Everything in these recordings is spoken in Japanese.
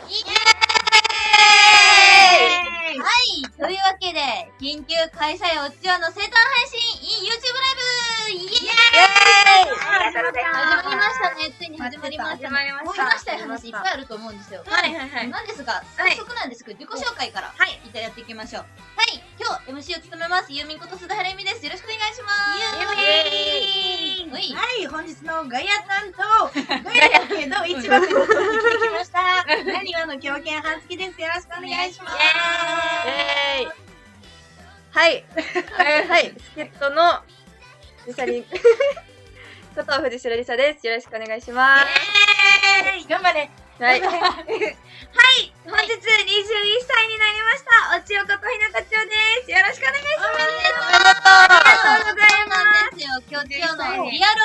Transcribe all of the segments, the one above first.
イエーイ。はい、というわけで、緊急開催おっちわの生誕配信 YouTube ライブイエーイ。始まりましたね。ついに始まりましたね。もう話したい話いっぱいあると思うんですよ。はいはいはい。なんですが、早速なんですけど、自己紹介からやっていきましょう。はい、今日 MC を務めます、ユーミンこと須田原由美です。よろしくお願いします。はい、本日のガヤ担当、ガヤだけど一番目の方に来てきました。なにわの狂犬はんつきです。よろしくお願いします。はい。はい。助っ人のりさりんこと藤代りさです。よろしくお願いします。頑張れ。はい。はい、本日21歳になりました。おちよことひなたちおです。よろしくお願いします。ありがとうございます。今日のリアルお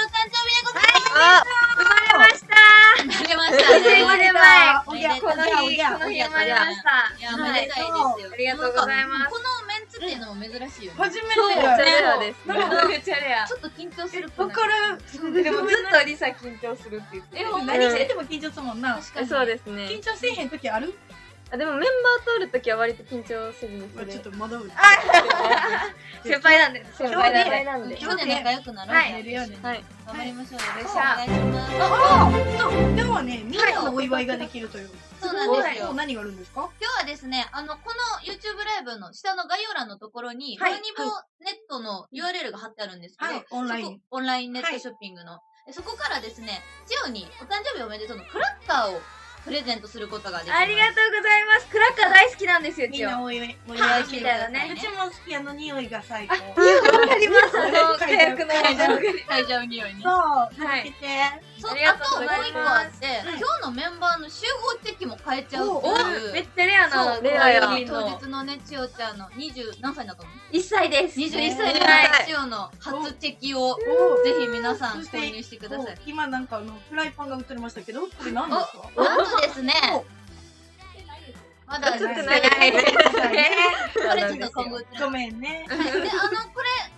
誕生日でございます。生まれました。生まれましたね。1年前。おめでとうこの日生まれました。いや、おめでたいですよ。ありがとうございます。このメンツっていうのも珍しいよね。初めてめっちゃレアです。めっちゃレア。ちょっと緊張する。わかる。でもずっとりさ緊張するって言ってる。何してても緊張するもんな。そうですね。緊張せえへん時ある？あ、でもメンバーとおるときは割と緊張せずにする。ちょっと戻る。先輩なんで。先輩なんで。今日で仲良くなろう。はいはい。るよね。はい。頑張りましょう。よろしくおよっしゃ願いします。そう、今日はね、みんなのお祝いができるという。そうなんですよ。何があるんですか？今日はですね、この YouTube ライブの下の概要欄のところに、はいローニボネットの URL が貼ってあるんですけど、はいオンラインそこオンラインネットショッピングの。そこからですね、千代にお誕生日おめでとうのクラッカーをプレゼントすることができます。ありがとうございます。クラッカー大好きなんですよ、みん一応。なお祝いパーみたいなねうちも好きやの匂いが最高。わかります。火薬の会場匂いに。そう、はい開けて。そう、ありがあともうとうございます一個あって、今日のメンバーの集合チェキも変えちゃうっていう。めっちゃレアな。レアや当日のね、千代ちゃんの20何歳だったの1歳です。 21歳の千代の初チェキをぜひ皆さん購入してください。今なんかフライパンが映りましたけど、これ何ですか？なんとですね、まだ映ってない。これちょっと今後ごめんね。はい、で、これ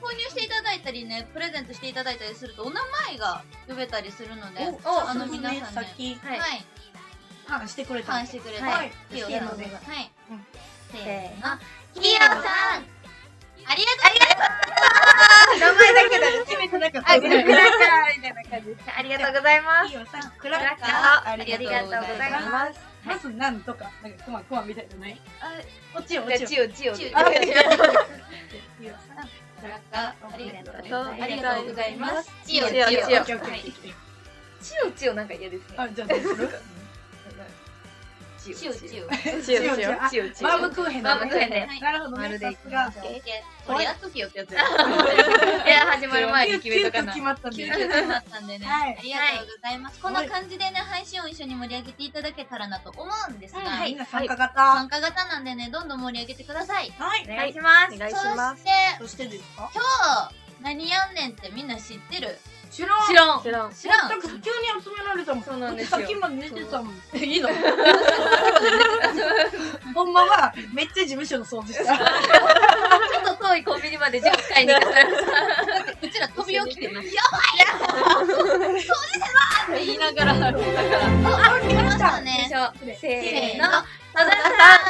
購入していただいたりね、プレゼントしていただいたりするとお名前が呼べたりするので、皆さんね、さっきはいはい、パンしてくれた。ファンしてくれて、はいキヨさん、はい、うんせせーの、ーの。キヨさん、ありがと名前だけだね。初めてなんかクラッカーみたいな感じです。ありがとうございます。いいよさ、クラッカクラッカーうありがとうございます。まずなんとか、なんかクマクマみたいなない？こっちよ、こっちじよ。ゃあ、チヨ。ああ、いいよクラッカー、ありがとうございます。チヨ、チヨ、チヨはい。チヨなんか嫌ですね。あ、じゃあどうする？チヨ、チヨ。チヨチヨ。チヨチヨ。バームクーヘンだね。バームクーヘンでなるほどね。丸でさすが。これやっときよってやつや。いや、始まる前に決めとかな。決まったんで。急遽決まったんでね、はいありがとうございます。こんな感じでね、配信を一緒に盛り上げていただけたらなと思うんですが、みんな参加型。参加型なんでね、どんどん盛り上げてください。はいお。願いしますお。願いしそます。して、そしてですか？今日、何やんねんってみんな知ってる？知らん。知らん。知らん。知らん？なんか急に集められたもん。そうなんですよさっきまで寝てたもん。いいの？ほんまはめっちゃ事務所の掃除した。ちょっと遠いコンビニまで10回に行かされました。うちら飛び起きて、やばい掃除せなって言いながら、あ、来まし来ましたた。ね。せーせーの。の、戸田さ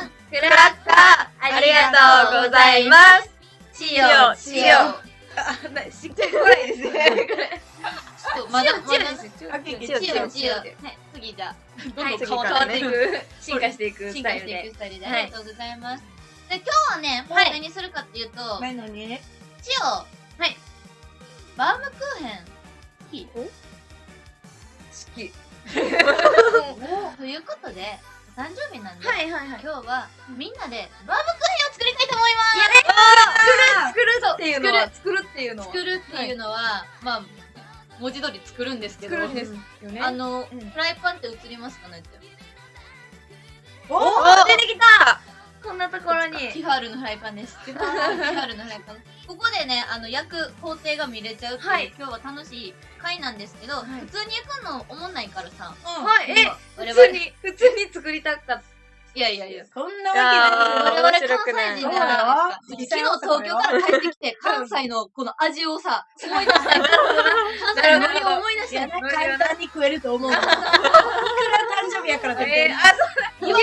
ん、クラッカー、ありがとうございます。チヨチヨ。しっかり怖いですね。まだ、チヨまだ、チヨチヨ、チヨ。はい、次じゃあ、どんどん変変わわっていく、進化していくス進化していタイルでく。スタイルで、はいありがとうございます。で、今日はね、はい何するかっていうと、ないのに。チヨ、はい。バームクーヘン、好き好き。ということで、お誕生日なんで、はいはいはい。今日はみんなでバームクーヘンを作りたいと思います。作るっていうのは、作るっていうのは。作るっていうのは、まあ、文字通り作るんですけど、作るんですよね。フうんライパンって映りますかねって。おおー出てきたこんなところに。ティファールのフライパンです。ティファールのフライパン。ここでね、焼く工程が見れちゃうっていう、はい今日は楽しい回なんですけど、はい普通に焼くのおもんないからさ。はい、我々普通に作りたかった。いやいやいや。そんなわけない。我々関西人じゃないですか。昨日東京から帰ってきて、関西のこの味をさ、思い出したい。関西のノリを思い出したい。簡単に食えると思う。いくら誕生日やからだって。あ、そうだ。厳し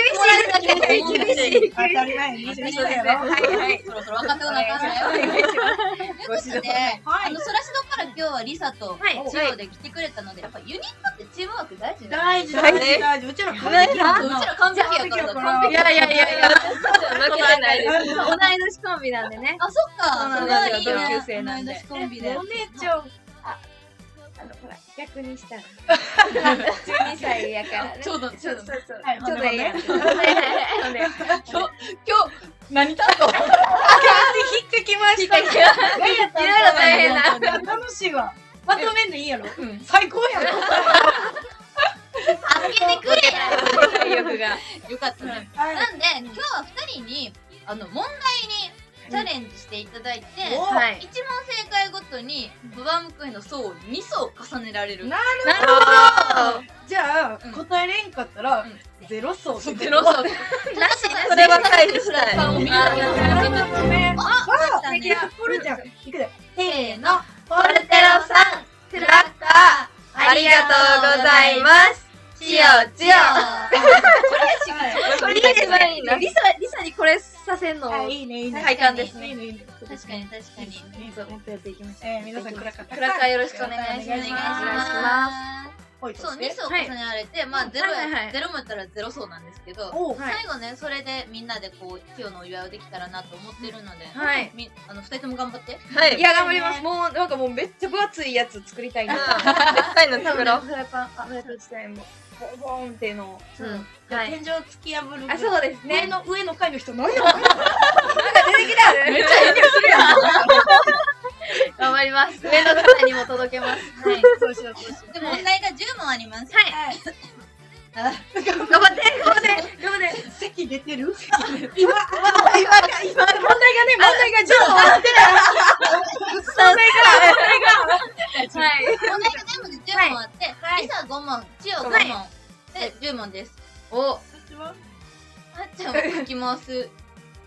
厳しい。当たり前にしてるやろ。はい。そろそろ分かってこなあかんのよ。お願いします。ということで、はいソラシドから今日はリサとはいチオで来てくれたので、やっぱユニットってチームワーク大事だよね。大事大事。うちら完璧やうちもんな。ら完璧やからだ。完璧いやいやいやいや、負けてないです。同い年コンビなんでね。あ、そっか。そうなんそれはいいね。ですよ同級生なんで同い年コンビで。お姉ちゃん。ほら、逆にしたら。12歳やからね。ちょうどそうそうそう。はいちょうどいいやん。ほんではいはいはい。今日、何担当引っかきました。いろいろ大変な。楽しいわ。まとめんでいいやろ。うん最高やろ。あげてくれ体力が。よかったね。はいなんで、今日は2人に、問題にチャレンジしていただいて、おはい。 1問正解ごとに、ババムクへの層を2層重ねられる。ななるほど。じゃあうん答えれんかったらうんゼロ層ってゼロ層。なし、それは回避したい。フライパンを見ながらなるほどね。あ、あ来たね。これじゃん。いくで。せーの。ポポルテロさん、クラッカー、ありがとうございます。チオチオ。これ一番いいな。リサにこれさせんの。はい、いいね、いいね。快感ですねいいね、いいね。確かに確かに。そう、もっとやっていきましょう。皆さん、クラッカー。クラッカーよろしくお願いします。お願いします。そう、2層重ねられて、まあ、ゼロもやったらゼロ層なんですけど、おう、はい最後ね、それでみんなでこう、チオのお祝いをできたらなと思ってるので、はい。 2人とも頑張って。はい。いや、頑張ります。もう、なんかもうめっちゃ分厚いやつ作りたいんで。でっかいの作ろう。フライパン、フライパン自体も、ボンボンっていうのを。うん。はい。天井突き破る。あ、そうですね。上の階の人、何やなんか出てきた。めっちゃ遠慮するやん。頑張ります。上の方にも届けます。はい。そうしよう、そうしよう。で、問題が10問あります。はい。あ、頑張って、頑張って、頑張って。席出てる今、問題がね、問題が10問あってはい。問題が全部で10問あって、リサ5問、チオ5問、で、10問です。お、はっちゃんは書き回す。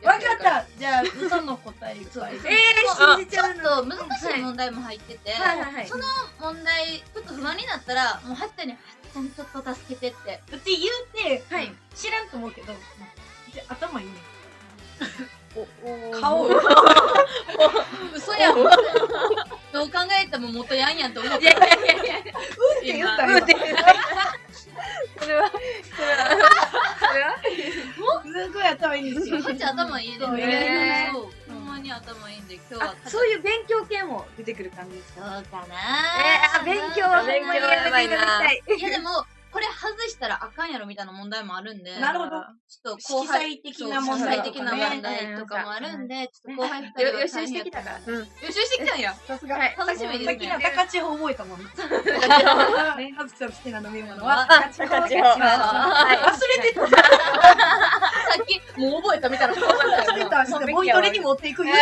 わかったじゃあ、嘘の答えいっぱい。信じちゃうちょっと難しい問題も入ってて、はいはいはい。その問題、ちょっと不安になったら、もうはっちゃんに、はっちゃんちょっと助けてって。うち言うて、はい。知らんと思うけど、頭いいね。顔。顔。嘘やん。どう考えても元ヤンやんと思って。いやいやいやいや。って言ったよ。それはすごい頭いいんですよ。はっちゃん頭いいですそうね。そう。ほんまに頭いいんで、今日は。そういう勉強系も出てくる感じですか？そうかな勉強はほんまにやめていただきたい。いやでも、これ外したらあかんやろみたいな問題もあるんで。なるほど。ちょっと後輩色彩的な問題とかね色彩的な問題とかもあるんで、ちょっと後輩2人は予習してきたから。予習してきたんや。さすが。はい楽しみですさっきのね。高千穂覚えたもん。ね、はずきさん好きな飲み物はあ高千高千穂穂。はい忘れてた。さっき、もう覚えたみたいな顔だったよな。忘れた。ボイトレに持っていくよ。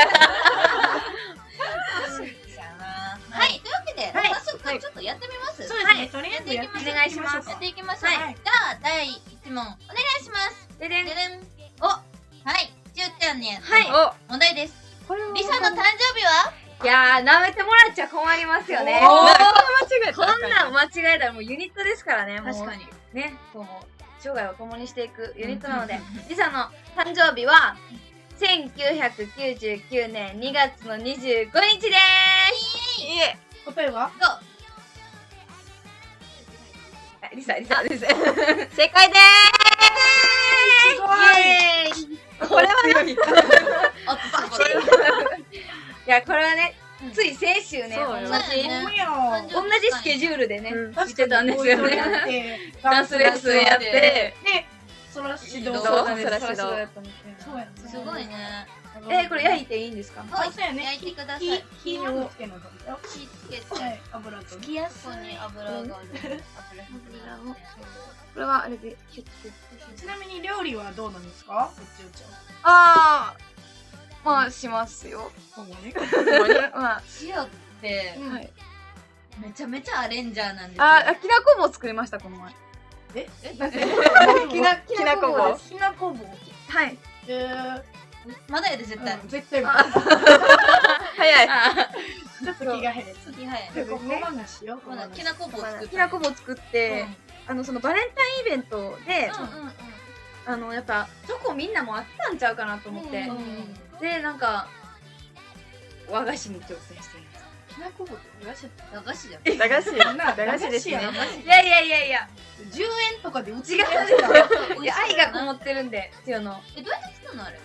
はい、というわけで、はい早速ちょっとやってみます。そうですね。とりあえずやってお願いしますやっていきましょう。じゃはいあ、第1問、お願いします。ででん。ででん。お、はい、ちゅうちゃんに、はい。問題です。これはリサの誕生日はいやー、舐めてもらっちゃ困りますよね。おーこんなん間違えたらもうユニットですからね。もう確かに。ね、もう生涯を共にしていくユニットなので、リサの誕生日は1999年2月の25日でーす。いえ、答えはどうリサです。正解でーす。すごいイエーイ。これはあとバチいや、これはね、つい先週ね、そうよ同じねほんまや同じスケジュールでね、確してたんですよね。ダンスレッスンやって、で、そら指導そうなんです。そうそら指導やったんですね。そうやね。すごいね。これ焼いていいんですか？はい、そうやね。焼いてください。火をつけなかったよ。火つけて、はい、油と。きやすこに油がある。油を。これはあれでキュッて。ちなみに料理はどうなんですか？うちうちは。あー、まあしますよ。ほんまね。まあ、塩って、はい。めちゃめちゃアレンジャーなんですよ。きなこ棒作りましたこの前。え？きなこ棒です。きなこ棒。はい。まだやで、絶対。絶対。早い。ちょっと気が減る。次早い。でここまなしよ。まだきなこ棒作って。きなこ棒作って、そのバレンタインイベントで、やっぱチョコみんなもあったんちゃうかなと思って、でなんか和菓子に挑戦しています。きなこ棒ってお菓子駄菓子じゃん。駄菓子駄菓子ですね。いやいやいやいや10円とかで売って違うるやつだ。いや愛がこもってるんで千代のどうやって作るのあれ？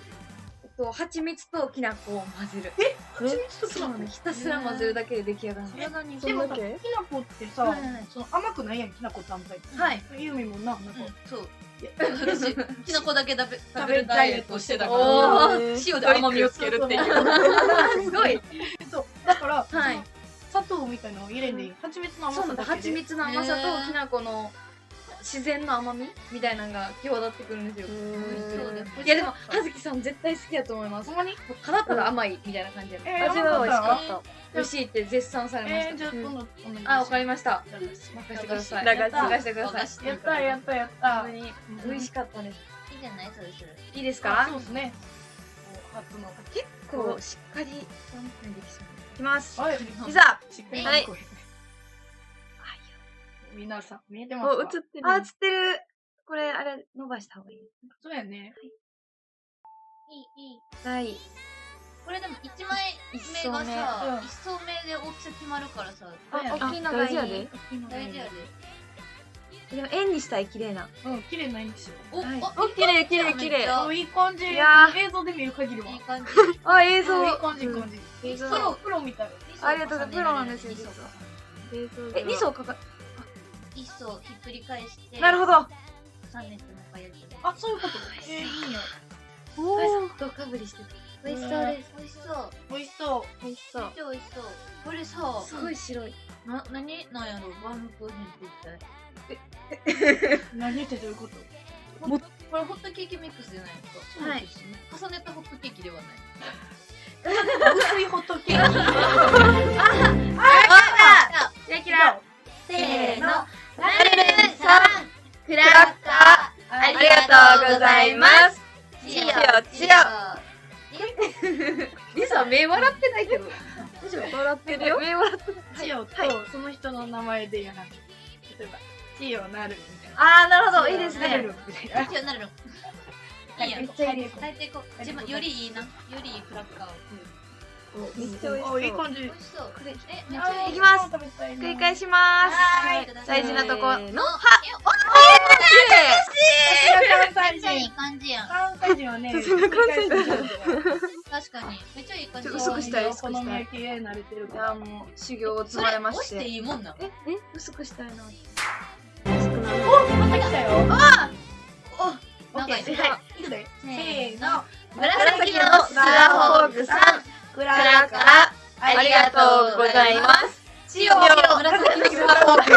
蜂蜜ときな粉を混ぜる。蜂蜜ときな粉そうなのひたすら混ぜるだけで出来上がるの。体にでもさ、そんだけきなこってさ、はいはいその甘くないやん、きなこ単体って。はい。ユーミンもな、なんか、そう。私きのこだけ食べるダイエットをしてたかおら塩で甘みをつけるっていう。すごい。そう、だから、はい。砂糖みたいなのを入れんでいい。蜂蜜の甘そうなんだ。さだけで。蜂蜜の甘さときな粉の自然の甘みみたいなのが際立ってくるんですよ。そうだよ。いやでも葉月さん絶対好きだと思います。ほんまにただただ甘いみたいな感じで。味は美味しかった。美味しいって絶賛されました。じゃあ今度、あ、わかりました。駄菓子任せてください。駄菓子任せてください。やったやったやった本当に美味しかったです。いいじゃないそれそれ。いいですあか？そうですね。初の。結構しっかりできそう。いきます。はい。いざ。しっかりはい皆さん見えてますか？ってる。あ、映ってる。これあれ伸ばした方がいい。そうやね。いい。はい。これでも1枚目がさ、一層目で大きさ決まるからさ、大きいのがいい。大事やで大事やで。でも円にしたい綺麗な。うん、綺麗ないんですよ。はい綺麗綺麗綺麗いい感じ。いやー映像で見る限りは。いい感じ。あ、映像。いい感じ、いい感じ。映像。プロみたい。ありがとうございます。プロなんですよ、実は。え、2層かか一層ひっくり返してなるほど。3列の中やる。あ、そういうこと。いいんや。どうかぶりしてる。美味しそうです。美味しそう。美味しそう。美味しそうめっ。ちゃ美味しそう。これさ、すごい白い。何なんやろバームクーヘンって一体。何ってどういうこと？これホットケーキミックスじゃないですか。はいそうですね。重ねたホットケーキではない。薄いホットケーキ。やきら。せーの。なるるんさんクラッカーありがとうございます。チヨチヨリサ目笑ってないけど。大丈夫？笑ってるよ。目笑ってない。チヨとその人の名前でやらん。例えば、チヨなるみたいな。あー、なるほど。いいですねなる。みたいな。チヨなるの。いいやん。めっちゃいいです。変えていこう。自分よりいいな。よりいいクラッカーを。めっちゃ美味しそう。お、いい感じ。美味しそう。めっちあゃいい。いきます食べたいな繰り返します。はい。大事なとこ。は。の。関西めっちゃいい人。感じやん。関西人はね、関西人確かに。めっちゃいい感じ。ちょっと薄くしたいお好み焼き慣れてるいや、から。もう修行を積それまれまし押してて。いいもんな。薄くしたいな。お、また来たよ。オッケー。長いはい。いくで。せーの。紫のスラホークさん、クラッカーありがとうございます。千代紫のスラホーク。 2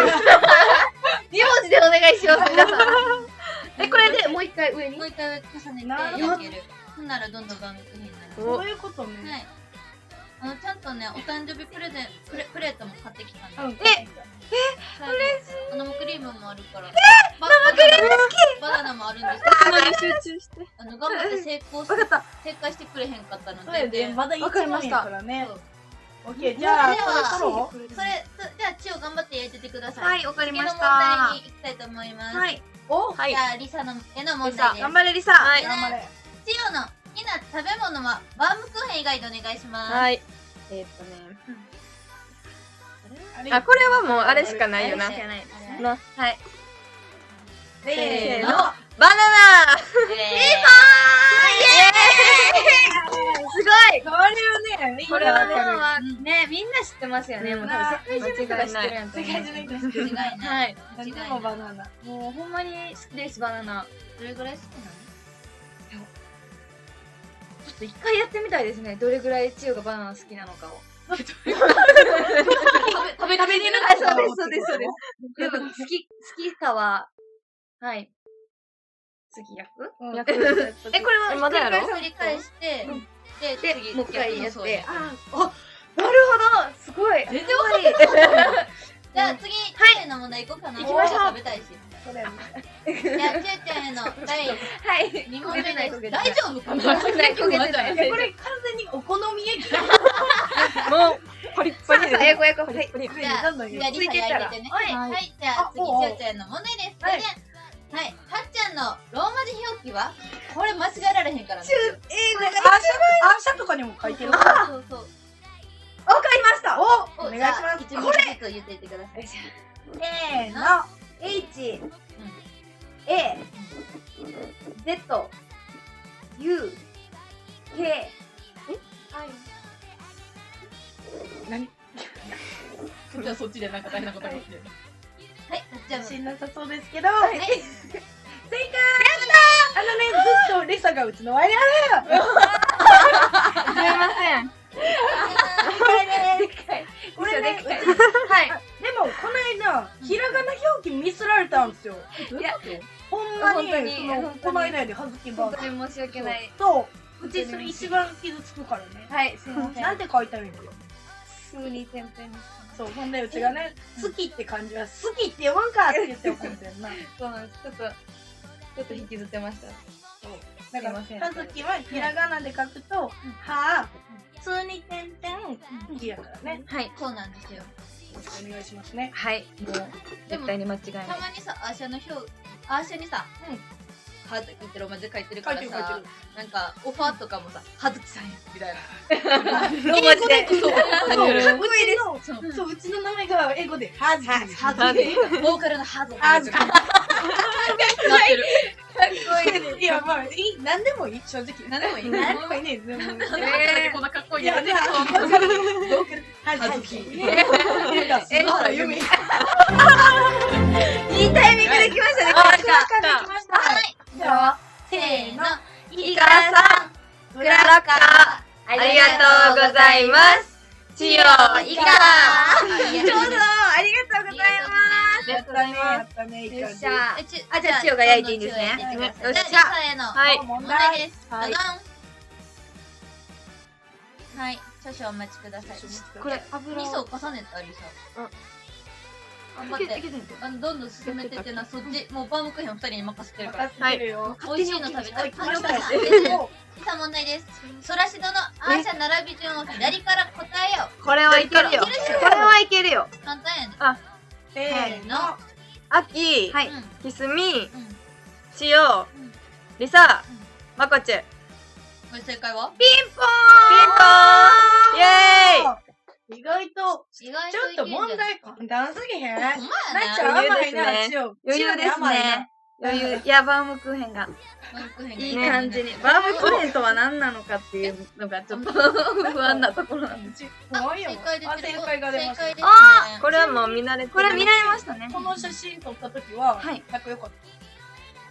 文字でお願いします、皆さん。これでもう一回上に。もう一回重ねてなる焼ける。ほんならどんどんバームクーヘンになる。そういうことね。はい。ちゃんとね、お誕生日プレートも買ってきたんで。うん。嬉しい。生クリームもあるから。生クリーム好き。バナナもあるんですけど。集中して。頑張って正解してくれへんかったのそうやで。で、まだ一問やからねそう。オッケー、じゃあ、ではそろそろじゃあ、千代頑張って焼いててください。はい、わかりまし次の問た題。に行きたいと思います。はい。お、はいじ。ゃあ、リサのへの問題です。頑張れ、リサ。はい頑張れ。千代の好きな食べ物はバームクーヘン以外でお願いします。はい。あこれはもうあれしかないよな。あれしかないですねな、はい。せーの。バナナすごいこれはね、これはね、はね、みんな知ってますよね。もう多分世界中の人が知ってるやん。世界中の人が知ってる間違いない。はい。何でもバナナ。もうほんまに好きです、バナナ。どれぐらい好きなの？ちょっと一回やってみたいですね。どれぐらい千代がバナナ好きなのかを。食べれるあ、そうです、そうです、そうです。でも好きかは、はい。次焼くうん焼く。これはまだやろ繰り返して、で、で、次もう一回やっそうて。あ、なるほどすごい全然わかんない。じゃあ次、千代への問題いこうかな。行きましょう食べたいし。それね。じゃあ、千代ちゃんへの第はい。 2問目です。焦げてない大丈夫かな？焦げてない焦げてないこれ完全にお好み焼き。もう、パリッパリで。英語やこう。はい。じゃあ、リサ焼いててね。はいはい、じゃあ次、千代ちゃんへの問題です。はいじゃあはい。はっちゃんのローマ字表記はこれ間違えられへんからね。英語がアーシャとかにも書いてるから。そうそう。わかりました。お願いします。一文字ずつ言っていってください。せーの。 H A Z U K 何じゃあそっちでなんか大変なことが起きてる。はい。はっちゃんの。しんなさそうですけど。はい。正解。ずっとリサがうちの前にある。すみません。これね、うちはい。でもこの間ひらがな表記ミスられたんですよ。いや、ほんまに本当にそのこの間やではずきば本当に申し訳ない。そううちそれ一番傷つくからね。はい、すみません。なんて書いてあるんやけど。すぐに先輩に。そうほんでうちがね好きって感じは好きって読まんかって言って怒ってんな。そうなんです。ちょっと引きずってました。だからすいませんはずきはひらがなで書くとは普通に点々好きやからね。はい。そうなんですよ。よろしくお願いしますね。はい。もう絶対に間違いない。たまにさ、アーシャの表、アーシャにさ、はずきってローマ字で書いてるから書いてる書いてさる、なんかオファーとかもさ、はずきさんやみたいな。ローマ字で。そうかっこいいです。そううちの名前が英語ではずき。はずき。ボーカルのはずき。はずき。なってる。かっこいい。いやまあいい何でもいい正直何でもいい。何でもいいね。でもなんでこんなかっこいいのいやでもはずき。えほら読み。いいタイミングできましたね。はいでは、せーの。イカさん、クラッカー、ありがとうございます。チヨイカ。ありがとうちょうどありがとうございます。やったねやったねいいよ感じ。っしゃ。ちあじゃあ千代が焼いていいんですねよっしゃ。よっしゃじゃあ、リサへのはい。問題です。はいどどん。はい、少々お待ちください。これ油味噌を重ねたリサ。頑張って。どんどん進めてってな、そっち、もうバームクーヘン2人に任せてるから。任せてるよ。美味しいの食べたい。来ましたよ。リサ問題です。ソラシドのアーシャ並び順を左から答えよこれはいけるよ。これはいけるよ。う。簡単やね。せーの。あき、はい。きすみ、うん。ちようん、りさ、まこちゅ。これ正解はピンポーンイェーイ意外と意外ちょっと問題簡単すぎへん。なっほんまちやな。ゃん甘いな、余裕ですね千代。余裕ですね。余裕。いや、バームクーヘンがバームクーヘンがいい感じに。バームクーヘンとは何なのかっていうのがちょっと不安なところなんです。怖いよ。正解出てる。正解が出ました正解。ですね。これはもう見慣れてる。これは見慣れましたね。この写真撮った時は、はい仲良かった。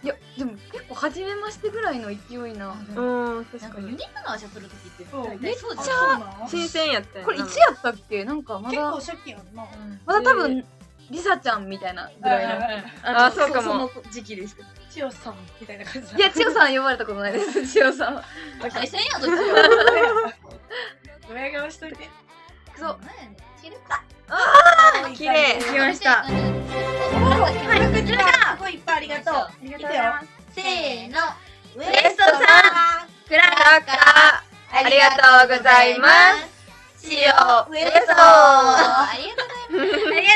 いや、でも結構初めましてぐらいの勢いな。うん、確かに。なんかユニークなアーシャするときってそう大体そうあじゃん。そうなの新鮮やったよ。これいつやったっけなんかま結構初期やんな。まだ多分、リサちゃんみたいなぐらいの。あ、そうかも。その時期ですけど。千代さんみたいな感じ。いや、千代さん呼ばれたことないです、千代さんは。対戦やん、どっちドヤ顔しといて。そう。何やねん。切るあー、綺麗。来来ました。はい、はい、こちらすごいいっぱいありがとう。ありがとうございます。せーの。ウエストさんクラッカー、ありがとうございます。千代ウエストあありがとうございます。りが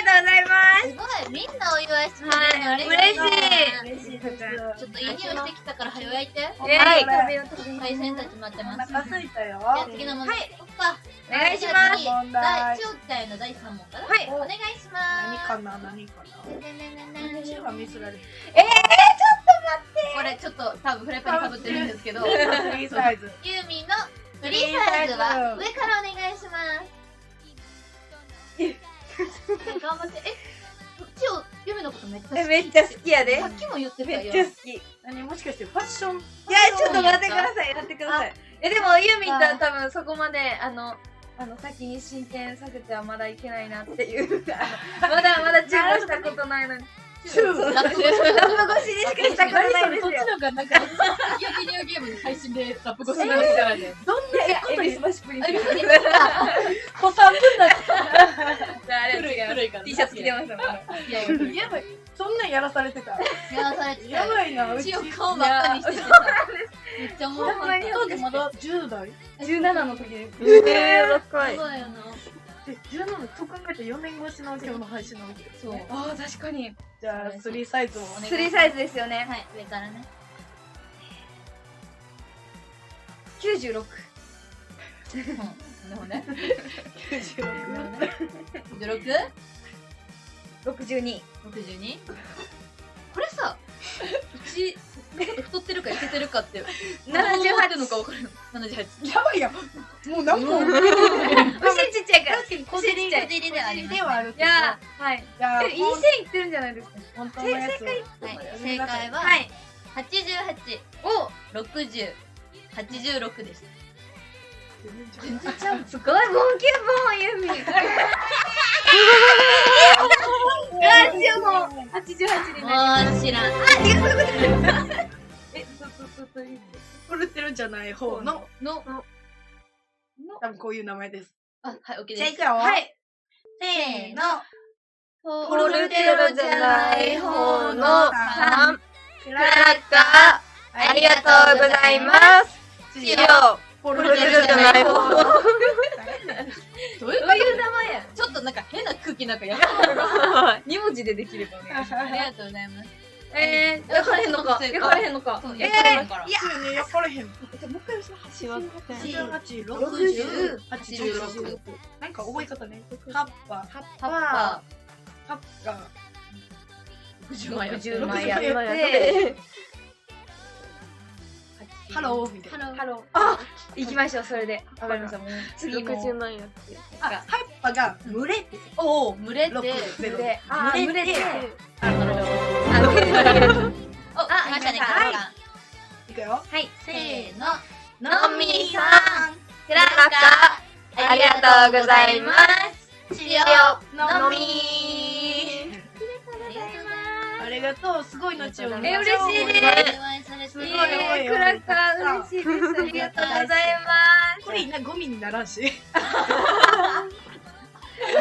とうございます。すごい、みんなお祝いしてくれるのはい嬉しい。嬉しいです。ちょっといい匂いしてきたから早焼いて。イェイはい海鮮たち待っておます。腹すいたよ。じゃあ次の問題。おっぱ。お願いします。問題第超期待の第3問かな。はいお願いします。何かな何かな。ねねねね千代がミスられる。これちょっと多分フライパンにかぶってるんですけど、フリーサイズ。ユーミンのフリーサイズは上からお願いします。頑張って。こっちをユーミンのことめっちゃ好き。めっちゃ好きやで。さっきも言ってたよ。めっちゃ好き。いや、何もしかしてファッション。ちょっと待ってください、待ってください。でも、ユーミンとは多分そこまで、先に進展させてはまだいけないなっていう。まだ注文したことないのに。チュー。ラップラップ越しにしかしたことないですそっちよ。のがなんかビデオゲームの配信でラップ越しになってたらね。どんなことにマシプリンス。子さん分だ。あれ古い古いから。 T シャツ着てましたもん。いやいや、やばい。そんなんやらされてた。やらされてたよ。やばいな。うち血を顔ばっかりしててさ。めっちゃおもろかった。当時まだ10代。 17の時です。若い。そうやな。17と考えて4年越しの今日の配信なわけですそうね。ああ確かにじゃあ3サイズをお願いします。3サイズですよねはい、上からね。 96でもね。 96 16？ 62 62？これさ、うち太ってるか痩せてるかって78どう思ってんのか分からん。78。やばいやん。もう何も。牛ちっちゃいから確かに小尻小尻ではありますね。ではあるけど。いやはいじゃあいい線いってるんじゃないですか本当のやつを。はい、正解は、はい88、お60、86です。全然ちゃうすごいモンキーボーンユミラジオも88になりもう知らん。狂ってるんじゃない方のの、多分こういう名前です。あ、はい、OK です。じゃあいくよ。はいせーの。ポルテロじゃない方の3ククラッカー、ありがとうございます。塩、ポポルテロじゃない方の。どういうどういう名前やちょっとなんか変な空気なんかや2文字でできればねありがとうございます。分からへんのか分からへんのかそう、やからんから。いやね、やっからへん。もう一回しまって88、60、 86 86。なんか覚え方ね。葉っぱ、葉っぱ、葉っぱ。 60枚やって60枚や60ってハローみたいな。ハロー。ハローあ行きましょうそれでわかりましたもう次の60万やって。あ、葉っぱが群れって。おお、群れて、六ゼロで。あ群れて群れて。お、来ましたね、はいカいくよ。はいせーの。のみさん、クラッカー、ありがとうございます。塩、のみありがとう。すごいのちよ。嬉しいですすごいクラッカー嬉しいですありがとうございまこれゴミにならんし。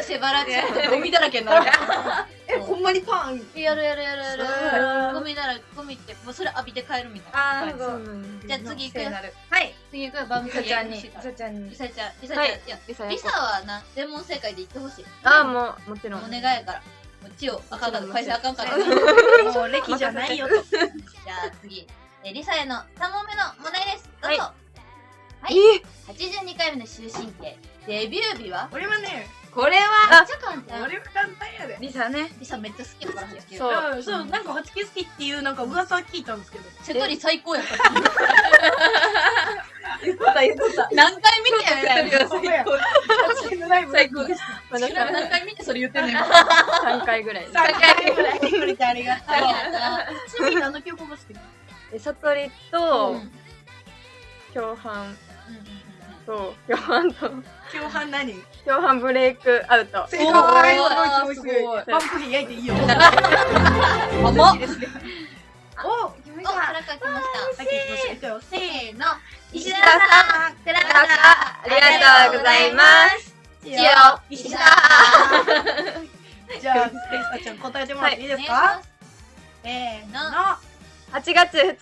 しばらくゴミだらけになる。ほんまにパン。やる。すゴミなら、ゴミって、もうそれ浴びて帰るみたいすな。あーそうそうなんです。じゃあ次行くよ。はい次行くよ、バムリサちゃんにリリサちゃんにサちゃん、いはいや、リサリサはな、全問正解で言ってほしい。あ、もう、もちろん。お願いやから。もう千代、あかんから、会社あかんから。じもう歴じゃないよと。ゃあ次、リサへの3問目の問題です。どうぞ。はい。82回目の終身刑。デビュー日は俺はね、これはめっちゃ簡単。俺は簡単やで。リサねリサめっちゃ好きやから、89。そうそう、なんか8期好きっていうなんか噂は聞いたんですけど。瀬戸り最高やった。言った何回見てそうや。8期のライブ最高ですまだ何回見てそれ言ってんねん。 3回ぐらい。 3回ぐらい来てくれてありがとう。ありがとう。ちなみに何の曲が好きなの？で、悟りとうん、共犯と、共犯何？共犯ブレイクアウト。正解。ーすごいパンプキン焼いていいよ。甘っ。ですね。お来まお、したクラッカー来ました。さっき言いました。いくよ。せーの。石田さん、クラッカー、ありがとうございます。塩、石田。じゃあ、ステイサちゃん答えてもらっていいですか？せーの。 8月2日。す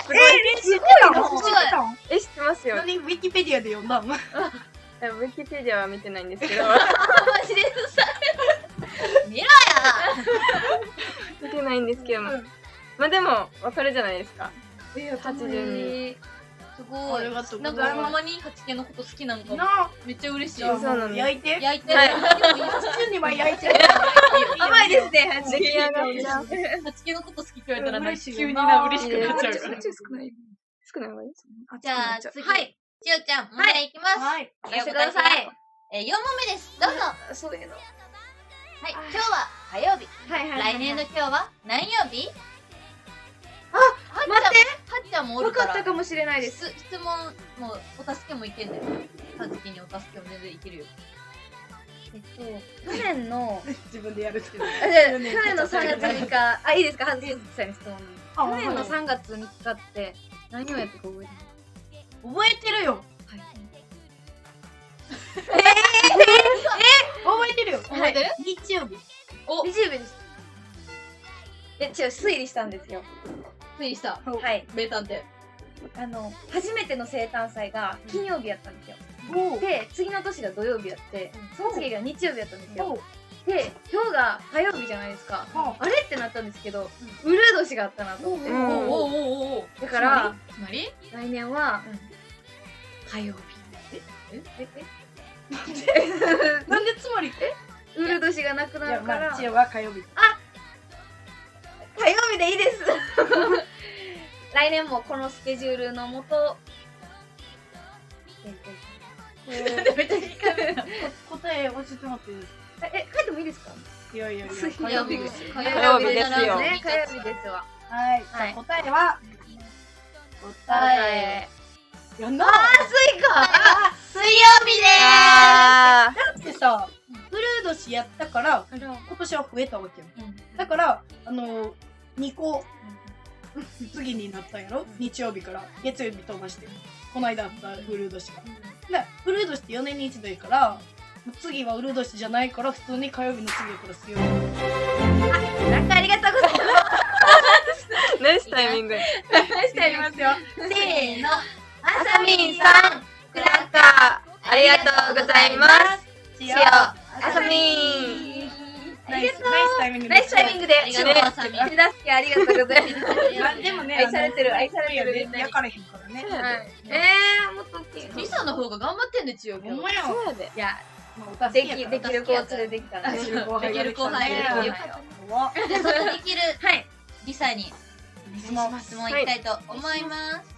ごい。知ってたの？すごい知ってたの？知ってますよ。何ウィキペディアで読んだの？ウィキペディアは見てないんですけど、マジでさ。見ろや。見てないんですけど、まあでも、わかるじゃないですか。82。すごい。ありがとうなんございます。かほんまにハチケのこと好きなんかも。なめっちゃ嬉しい。じゃあそうなんです焼いて。焼いて。はい12枚焼いて。甘いですね出来上がった。ハチケのこと好きって言われたらなんか嬉しい急によなな嬉しくなっちゃうから。少ない。少ない方がいいですね。じゃあ次、はいしおちゃん問題いきます。はい。やってください4問目です。どうぞ。そういうのはい、今日は火曜日。はい来年の今日は何曜日？あ、は待ってはっちゃんもおる分か。からったかもしれないです質問もお助けもいけんねん。はずきにお助けも全然いけるよ。去年の自分でやるっていう。あじゃあ去年の3月3日あいいですかはずきさんに質問あ去年の3月3日って何をやったか覚えてます覚えてるよ。はい覚えてるよ。覚えてる？日曜日。お、日曜日です違う推理したんですよ推理した。はい名探偵。初めての生誕祭が金曜日やったんですよで、次の年が土曜日やって、その次が日曜日やったんですよ。で、今日が火曜日じゃないですか。あれってなったんですけど、ウルー年があったなと思って。だから、つまり来年は、火曜日。なんでつまりウルー年がなくなるから、千代は火曜日。火曜日でいいです来年もこのスケジュールのもと答え教えてもらっていいですか？書いてもいいですか？いやいやいや。火曜日ですよ。火曜日ですよね、火曜日ですわ。はい。じゃあ答えは答えやんだ。スイカ水曜日であだってさ、ウルー年やったから今年は増えたわけよ。だから2個次になったんやろ。日曜日から月曜日飛ばしてこの間あったウルー年が。でウルー年って4年に一度やから次はウルー年じゃないから普通に火曜日の次やから水曜日。なんかありがとうございますーナイスタイミング。してありますよ。せーの。あさみんさん、クラッカー、ありがとうございます。ししお、あさみん。ナイスタイミングナイスタイミングでありがとうあさみん手助けありがとうございますでもね愛されてる愛されてる全然焼かれへんからね。はいもっと大きいリサの方が頑張ってんでちよ。ほんまや。そうやで。いやまあできる子を連れてきたらできる後輩ができたねできる後輩がじゃあそのできるはいリサに質問いきたいと思います。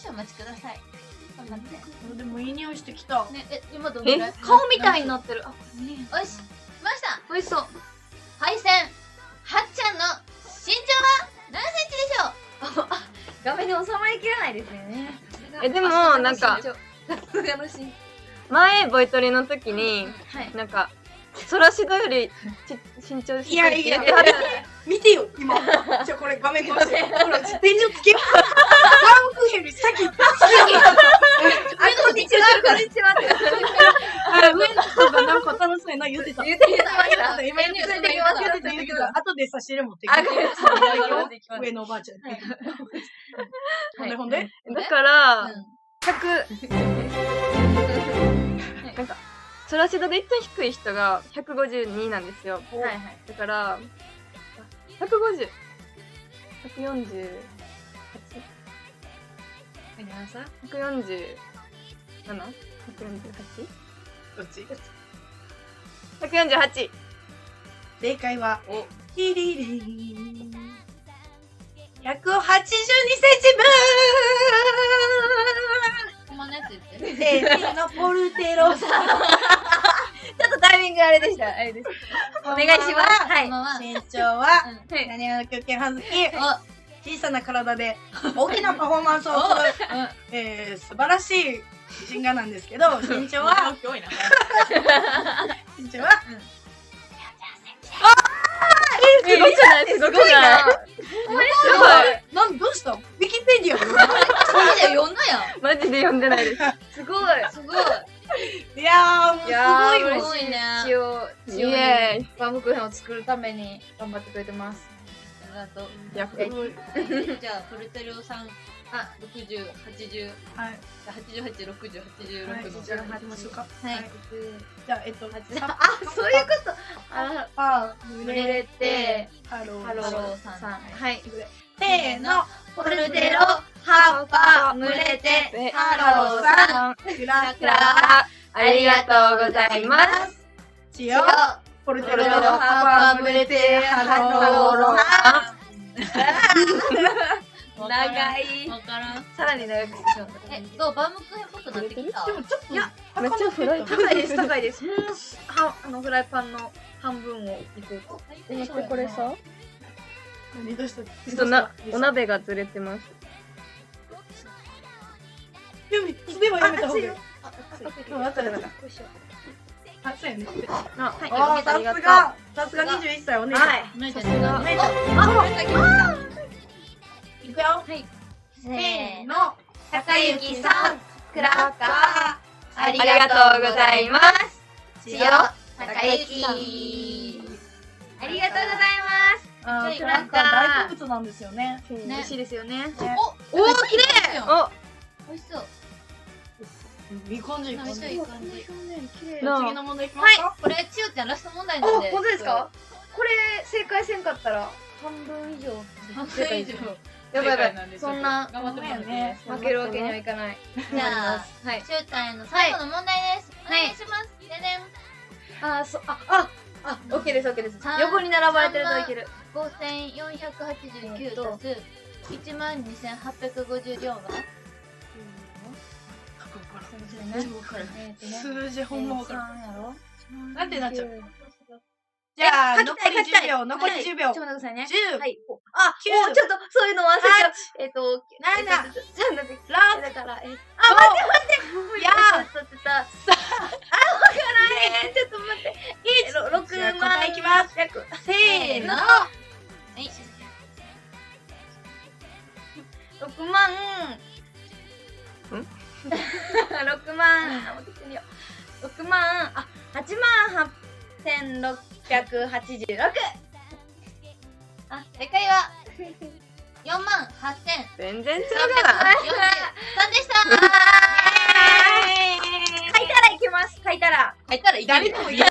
少々お待ちください。頑張って。でもいい匂いしてきた。ね、今どのぐらい？顔みたいになってるよし、来ました。美味しそう配線はっちゃんの身長は何センチでしょう？画面に収まりきらないですよねでも、なんか、さすがの身前、ボイトレの時に、はいなんか、ソラシドより身長低いいやいやいや見てよ今。これ画面これほら天井つけよう。バウムクーヘンより先。こんにちはこんにちは上の人がなんか楽しそうやな言ってた。言ってました今言ってた言ってた。後で差し入れ持ってきあて。上のおばあちゃん。ほんでだから、なんか、ソラシドで一番低い人が152なんですよ。はいはいだから、150、148、何さ147、148? どっち148。正解はおヒリリン182センチこんなやつ言って。分のポルテロさん。ちょっとタイミングあれでしたあれですお願いしますはい身長は何話の狂犬はずき小さな体で大きなパフォーマンスをする素晴らしいシンガーなんですけど身長は身長はすごくないすごくないなんどうしたウィキペディアマジで読んだやん。マジで読んでないです。すごいすごい。いやーもうすごいわすごいね。一応イエーイ。バームクーヘンを作るために頑張ってくれてますありがとう。いや、じゃあ、ポルテロさん、60、80、はい88、60、86の。じゃあ始めましょうかはい。じゃあそういうことあパー濡れてハローハローさんさんはいせーのポルテロ、葉っぱ、濡れてハローさんクラクラありがとうございます。チヨポルテロハパブレテハローさん長いわからん。さらに長くしてしまったどうバームクーヘンっぽくなってきた？でもちょっといやめっちゃフライパン。高いです高いですフライパンの半分をいこうと待って、これさ、何どうしたちょっとな、お鍋がずれてます。ユミ素手はやめた方がいいああったあったあそうやねはいあさすがさすが21歳お姉ちゃんはいお姉ちゃんが。お姉ちゃんいくよせせーの。ーの高雪さん、クラッカー、ありありがとうございます。千代、高雪。ありがとうございますあはいクラッカー大好物なんですよね美味しいですよねお、おー綺麗お、美味しそう。いい感じ、いい感じ。めっちゃいい感じ。次の問題いきますか。これ千代ちゃんラスト問題あ、なんで。本当ですか？これ正解せんかったら半分以上半分以上。やばいやばい。正解なんでそんな頑張ってもらってね。負けるわけにはいかない。じゃあはい。千代ちゃんへの最後の問題です。お願いします。ででん。オッケーですオッケーです。三横に並ばれてるといける。 5489足す 12,850 両は数字ほんまわからん。ん。やろ。なんてなっちゃう。じゃあ、残り10秒、残り10秒。ちょっと待ってくださいね。 10、はい。9ちょっとそういうの忘れちゃう。7、ちょっと待って。 6、だから5、やーちょっとわからへん。ちょっと待って。6万答えいきます。せーの。はい6万6万6万8万8686。正解は48,000全然違うじゃない。 43でした書いたらいけます。書いたら入ったらいける。書いた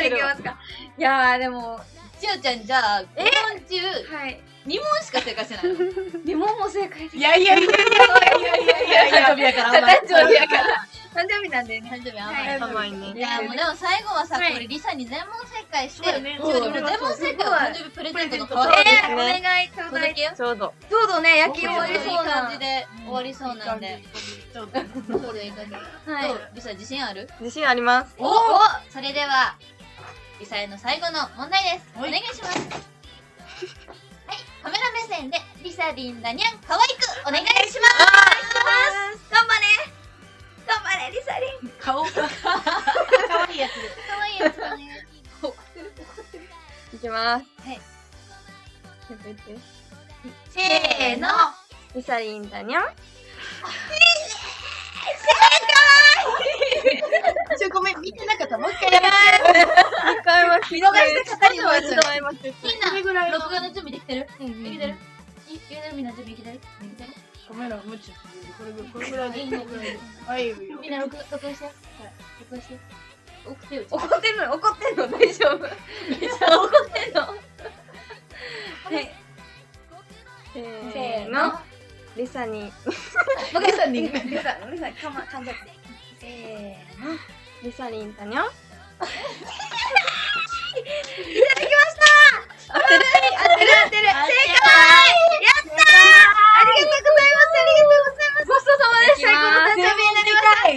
らいけますか。いやーでも千代ちゃんじゃあ5問中はい2問しか正解してないの。2問も正解です。いやいやいやいやいやいやいやいや。誕生日やから。誕生日やから誕生日なんでね。誕生日甘はいい。甘いね。いやもうでも最後はさ、はいこれリサに全問正解して、そうだね千代にも全問正解を誕生日プレゼントの代わりねお願いちょうだい。届けよ。ちょうど。ちょうどね焼き終わりいいそうな感じで終わりそうなんで。ちょっとそうでいい感じ。はいどうリサ自信ある？自信あります。おそれではリサへの最後の問題です。おはい願いします。はい、カメラ目線でリサリンダニャン可愛くお願いします。頑張れ頑張れリサリン。顔が可愛いやつで。可愛いやつお願い。いきます。はい。せーの。リサリンだにゃん。ごめん、見てなかった。もう一回やる。一回は見逃した方にもやつ。一回はみんそれぐらな、いの録画の準備できてる？できてる？いけてるみんな準備できてる？できてる？カメラ無知。これぐらいで。これぐらいで。はい。みんな録画して。録画して。送ってよ。怒ってんの大丈夫。怒ってんの？はい。せせーーのの。リサに。リサリンかま噛んじゃった。せーの。リサリンだにゃん。当てる正解。やったー。ありがとうございます。ごちそうさまでした。最高の誕生日になりました。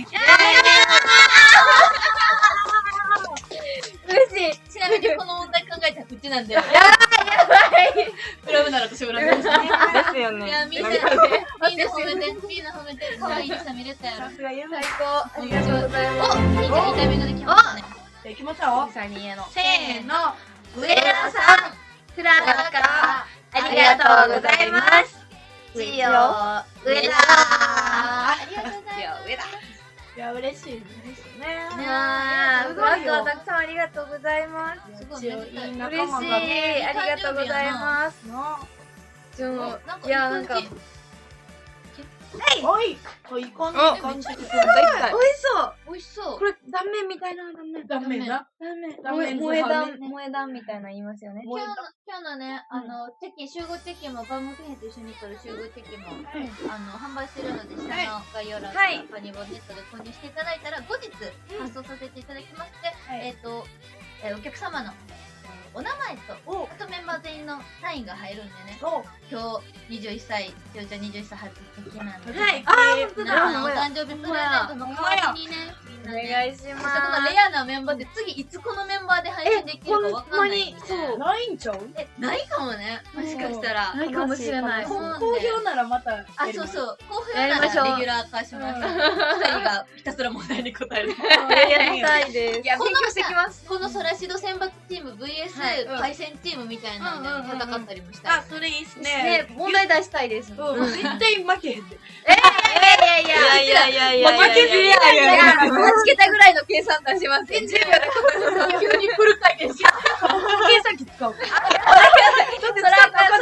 嬉しい。ちなみにこの問題考えた口なんで。やばい。恨むなら私恨むですね。ですよね。いや、みんな、なんかみんな褒めて、みんな褒めて、可愛いリサ見れたやろ。さすがゆめ。最高。ありがとうございます。お、いいタイミングで来ましたね。じゃあ行きましょう。リサニーへの。せーの。上田さん、クラッカー、ありがとうございます。チヨ、上田。ありがとうございます。上田。いや、嬉しいですね。いやー、クラッカーたくさんありがとうございます。すごい一応いい仲嬉しい。間がね。ありがとうございます。ちょなんかいや、なんか、いい感はい。いい感じ。おいい感じ。大体美味しそう。美味しそう。これ、断面みたいな、断面。ダメな。断面。萌え断みたいな言いますよね。今日のね、チェキ、集合チェキもバームクーヘンと一緒に撮る集合チェキも、販売してるので、下の概要欄はいとかにもネットで購入していただいたら、後日発送させていただきまして、はいお客様のお名前と、あとメンバー全員のサインが入るんでね、そう。今日21歳、ちょうちゃん21歳初的なんで、はい。皆さんお誕生日プレゼントの代わりにね、みんおなね、願いしそしてこのます。レアなメンバーで次いつこのメンバーで配信できるかわかんないんで、そうないんちゃう？ないかもね、もしかしたら。ないかもしれない。そう好評ならまた。あ、そうそう。好評ならレギやりましょうュラー化します。二人がひたすら問題に答える。やりたいですい。や、勉強してきます。このソラシド選抜チーム VS はいパイセンチームみたいなんで戦ったりもしたあ、い。それいいっすねね。、問題出したいです。うん、絶対負けへんで。いやいやいやいやいや。負けず嫌いや8桁ぐらいの計算出します。10秒で急にフル回転して。計算機使う。だって使ったっ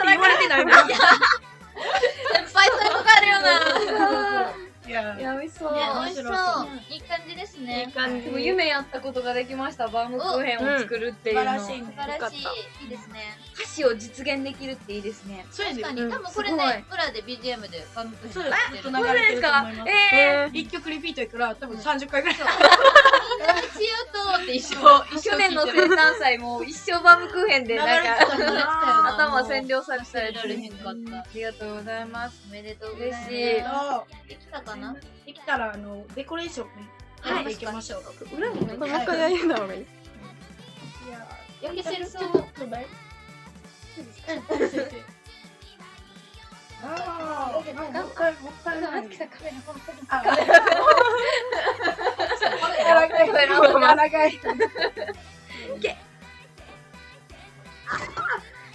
て言われてないもん。先輩そういうとこあるよな。いや、いや、美味しそう。ね、美味しそう。ったことができました。バームクーヘンを作るっていうの。素晴らしいね素晴らしい。いいですね。歌詞を実現できるっていいですね。そうですよ確かに、多分これすごいね、裏で BGM でバームクーヘンそうやってる。ずっと流れてると思います。一曲リピートやから多分30回ぐらい。しようと思って一生去年の生誕祭も一生バームクーヘンでなんか頭占領されてたやつられへんかった。ありがとうございます。おめでとうございます。嬉しいできたかな？できたらデコレーションねやっていきましょう。裏もねこれもう一回やりな方がいい。焼けてる。ちょっとちょうだい。ああ、もう一回もう一回。あ、柔らかい。柔らかい。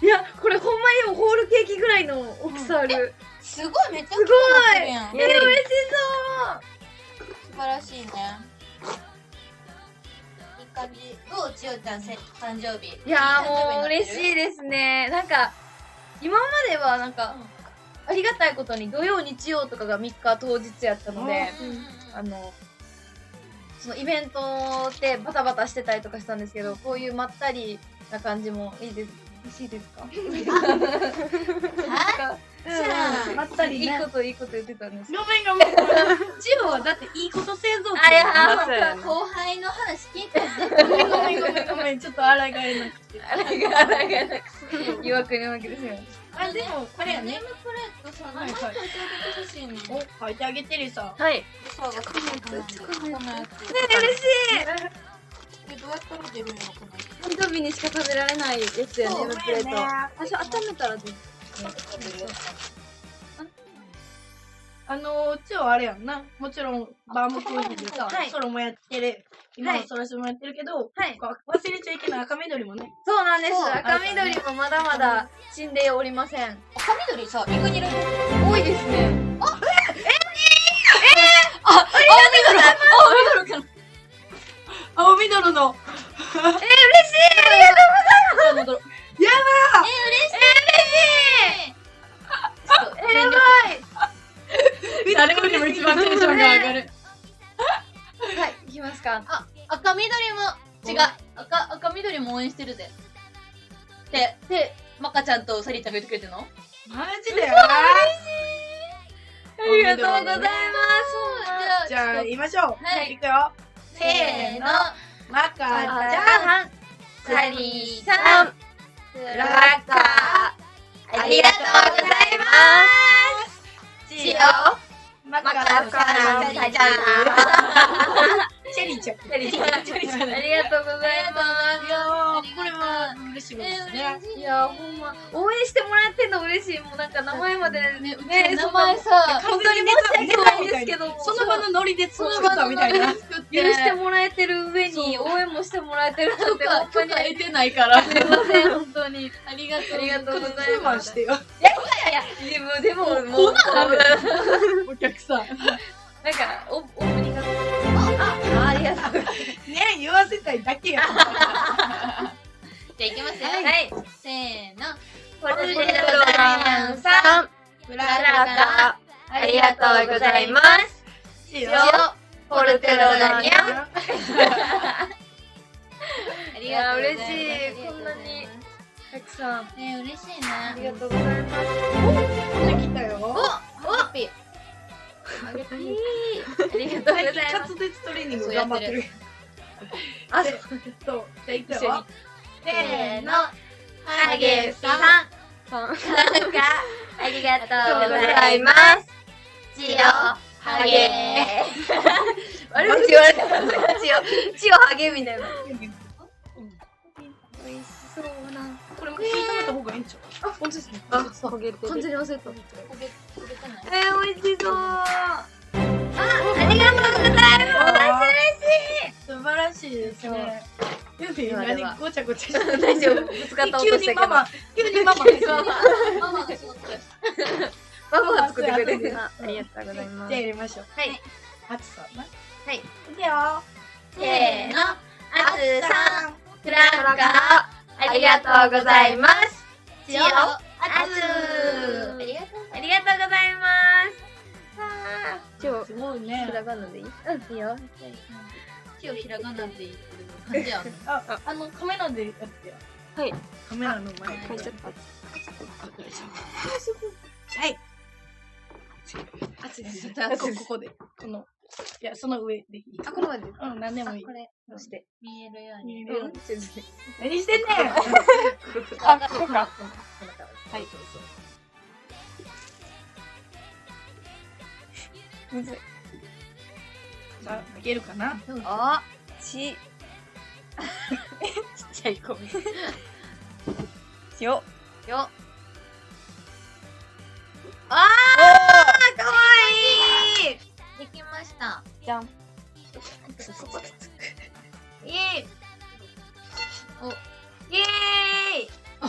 いやこれほんまにでもホールケーキぐらいの大きさある。すごい、めっちゃ大きくなってるやん。嬉し素晴らしいね。いい感じ。どう、ちよちゃん誕生日。そう。いやーもう嬉しい。いですね。なんか今まではなんかありがたいことに土曜日曜とかが3日当日やったので。そのイベントでバタバタしてたりとかしたんですけど、こういうまったりな感じもいいです。嬉しいですか？まったりね。いいこと言ってたんです。ごめんごめん。ジオはだっていいこと製造機。あれは後輩の話聞いてる。ごめんごめんごめんごめん。ちょっと抗えなくて。あれが誘惑に負けてしまいましあ、でもこれやね。ネームプレートさ、名前書いてあげてほしいね。お、書いてあげてるさ。はい。そうがこのやつ。このやつ。た。ね嬉しい。どうやったら出るのかな。誕生日にしか食べられないやつやね、そうネームプレート。ね最初温めたら出る。ちはあれやんな。もちろん、バームクーヘンでさはい、ソロもやってる。今ははいソロシもやってるけど、はい。こう忘れちゃいけない赤緑もね。そうなんです。そう赤緑もまだまだ死んでおりません。赤緑さ、陸にいる。多いですね。青緑の。嬉しい。ありがとうございます。ややばい。ば誰よりも一番テンションが上がる。はい、いきますか。赤緑も、違う。赤緑も応援してるぜ。で、マカちゃんとサリーちゃんが言ってくれてるの？マジでありがとうございます。じゃあ、言いましょう。はいいくよ。せーの。マカちあゃん。サリーさん。クラッカー、ありがとうございます。チマカマカさん、サリちゃん。チェリちゃん。ありがとうございます。いやー、これは嬉しいですね。いやほんま応援してもらってんの嬉しい。もうなんか名前までね名前さ、本当に申し訳ないんですけども、その場のノリで作ったみたいな。許してもらえてる上に応援もしてもらえてるなんて本当に得てないから。すいません本当にありがとう。ありがとうございツーマます。ンしてよ。でももうお客さん。なんかオープニングありがとう。ね言わせたいだけや。じゃあ行きますよ。はい。せーの。ポルテポルテロダンさん、ブクラッカー、ありがとうございます。チポルテロダニャン。ありいやがとうございます。嬉しい。こんなにたくさんね嬉しいありね。がとうございます。来たよ。ハッピー。ありがとうございます。滑舌トレーニング頑張ってる。あ、そう。じゃあいくよ。せーの。ハゲさん、さん。クラッカー、ありがとうございます。チオ、ハゲ。悪口言われてますよ。血をハゲみたいな。美味しそうな。これも聞いてもらった方がいいんちゃう？本当ですね。あ、焦げて完全る。に忘れた。焦げてない。美味しそう。ありがとうございます。素晴らしいですね。ユーミン何ごちゃごちゃして大丈夫。ぶつかった音急したけど。にママママがそうだった。ママが作ってくれてる。ありがとうございますじゃあ。やりましょう。はい。あつさんな。はい。いくよ。せーの。あつさん、クラッカー、ありがとうございます。チオ、あつ。ありがとう。ありがとうございます。超すごいねひ。らがなでいい？うん、いいよ。きをひらがなで言ってる感じやん。カメラでやってよ。はい。カメラの前書いちゃった。はい。熱いです。ここで。いや、その上でいい。あ、このまで。うん、なんでもいい。これ、押して。見えるように。何してんねんあ、ここか。はい。むずい。さあ、いけるかなあ、ちっちゃい米。よ。よ。おかわいい。できました。じゃん。イエーイ。お、イエーイ。大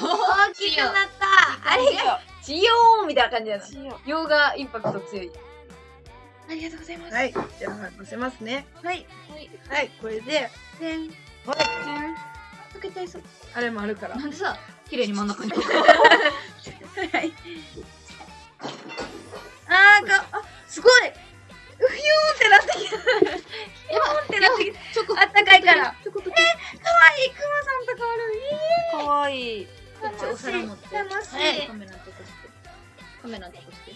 きくなった。ありがとう。ちよーみたいな感じやな。ちよよがインパクト強い。ありがとうございます。はい。じゃあ、乗せますね。はい。はい、これで、でん。はい。溶けちゃいそう。あれもあるから。なんでさ、綺麗に真ん中に。はい。すごいひゅーんってなってきた。ひゅーんってなってきた。あったかいから。かわいい、クマさんとかある。かわいい。こっちお皿持って。楽しいはいカメラのとこして。カメラのとこして。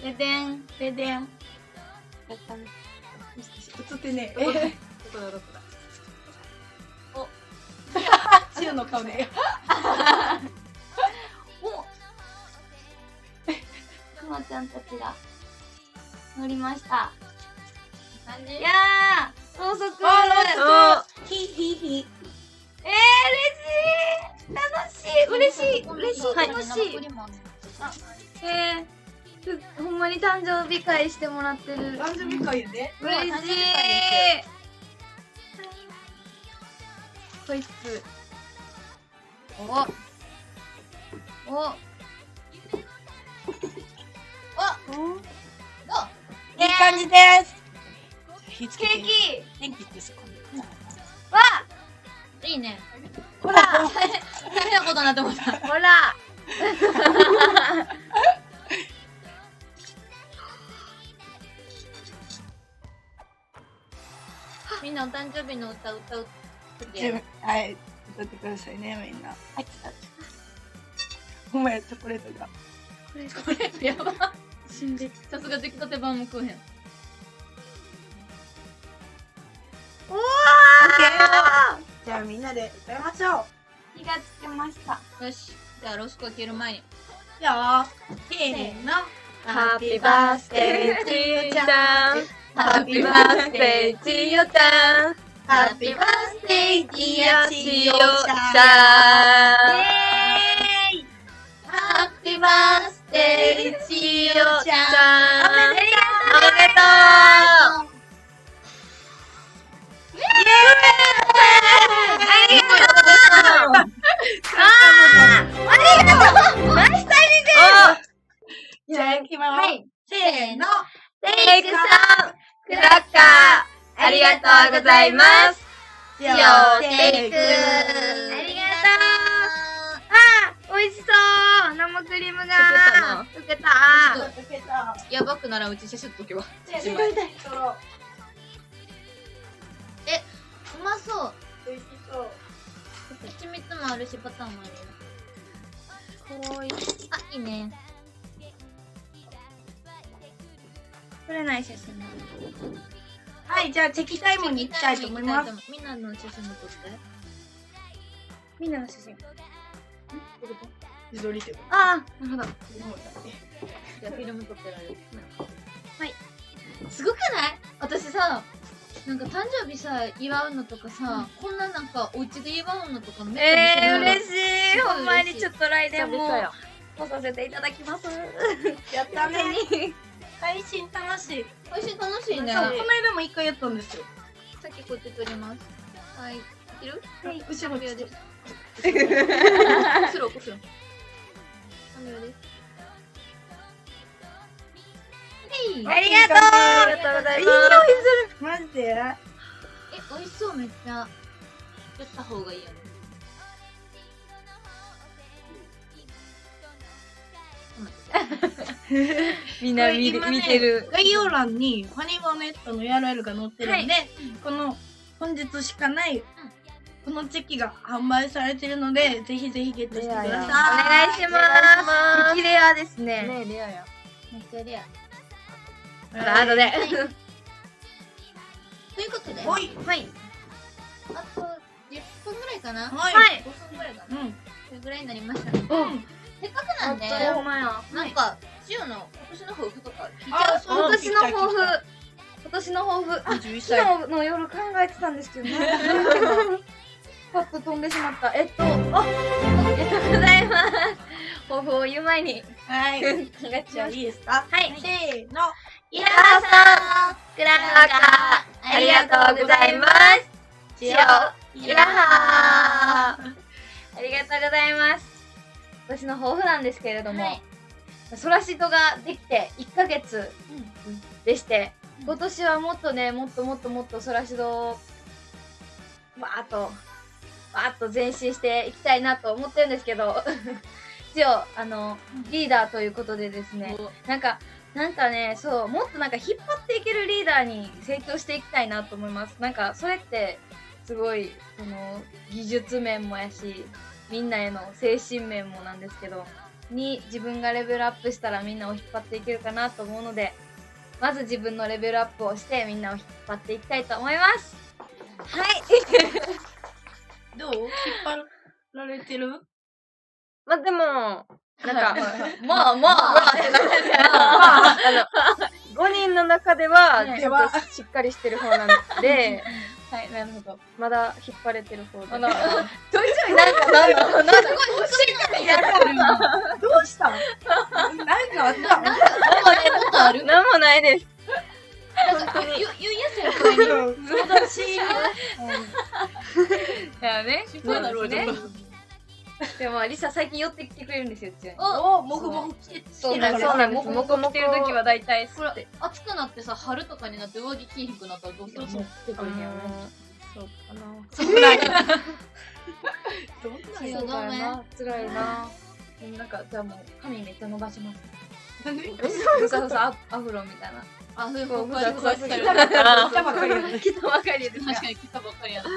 ででん。ででん。やったね。映ってね。どこだどこだ。チューの顔で。くまちゃんたちが乗りました。感じいやー、ろうそく。ヒヒヒ。嬉しい。嬉しい。はい楽しい。ほんまに誕生日会してもらってる。誕生日会やで。嬉しい。誕生日会こいつ。いい感じです。火つけて。ケーキ。電気ってそこに。わいいね。ほら大変なことになって思った。ほらみんなお誕生日の歌歌うって。はい。歌ってくださいね、みんな。ほんまや、チョコレートが。これやば。死んでさすが出来たて版も食うへん。おーじゃあみんなで歌いましょう。火がつけました。よし。じゃあロスコ開ける前に。じゃあ、せーの。ハッピーバースデーちーちゃん。ハッピーバースデーちよちゃん。ハッピーバースデー、ディアちよちよちちゃん。ゃん。ハッピーバースデーちよちゃん。おめでとう。おめでとう。じゃあ、行きます。はい。せーの。テイクさん、クラッカー、ありがとうございます。じゃあテイク。ありがとう。あ、美味しそう。生クリームが溶けた。溶けた。やばくならうちシャシュっとけば。一枚。そろ。うまそう。美味しそう。蜂蜜もあるし、バターもある。かわいい。あ、いいね。撮れない写真も。はい、じゃあ、チェキタイムに行きたいと思います。みんなの写真も撮って。みんなの写真。自撮りってこああ、なるほど。と。じゃあフィルム撮ってられる。はい。すごくない私さ、なんか誕生日さ、祝うのとかさ、こんななんかお家で祝うのとかめったにしてない。嬉しい。すごいほんまにちょっと来年も久々や来させていただきます。やったね。配信楽しい。配信楽しいね。そう、この間も一回やったんですよ。さっきこうやって撮ります。はい。いける？はい、後ろ3秒で。です。後ろ、後ろ。3秒です。はい。ありがとう。ありがとうございます。マジで美味しそう、めっちゃ。やった方がいいよね。ちょっと待ってみんな見てる。概要欄にファニーマネットの URL が載ってるんで、この本日しかないこのチェキが販売されてるので、ぜひぜひゲットしてください。お願いします。激レアですね。ねレアや。めっちゃレア。また後で。ということで、ほい。はい。あと10分ぐらいかな。はい。はい。 5分ぐらいかな。うん。それぐらいになりましたね。うん。せっかくなんで、ほんまや。なんか、シオの今年の抱負とか聞いちあゃうそう今年の抱負。今年の抱負。あ、 21歳。昨日の夜考えてたんですけど、なんだっけな。パッと飛んでしまった。ありがとうございます。抱負を言う前にはい。考えちじゃあゃう。いいですか？はい。せーの。いらはさん、クラーカー、ありがとうございます。シオ、いらはー。ありがとうございます。私の抱負なんですけれども、はいソラシドができて1ヶ月でして、今年はもっとね、もっとソラシドをバーッと前進していきたいなと思ってるんですけど、一応リーダーということでですね、なんかね、そうもっとなんか引っ張っていけるリーダーに成長していきたいなと思います。なんかそれってすごい技術面もやし、みんなへの精神面もなんですけど、自分がレベルアップしたらみんなを引っ張っていけるかなと思うので、まず自分のレベルアップをしてみんなを引っ張っていきたいと思います。はい。どう？引っ張られてる？まあでも、なんか、まあってなって5人の中では、ねちょっとしっかりしてる方なんで、はい、なるほど。まだ引っ張れてる方で。ちょいちょいなんかどうした？なんかあった？もっとあるなんもないです。言うやつやこれに。そうだし。だよね。そうだろうね。でもリサ最近寄ってきてくれるんですよ、うちに。お、お、もぐもぐ来てそうだから。そうなんですもこもこ来てる時は大体これ暑くなってさ、春とかになって上着着いひんくなったらどうするの？来てくれるよね。そうかな。そうなんや。どんなそうやごめん辛いな。なんかじゃあもう髪めっちゃ伸ばします。何？ふさふさアフロみたいな。あ、ふこうこうやってこうやって来たばっかりやね。来たばかりです確かに来たばっかりやな。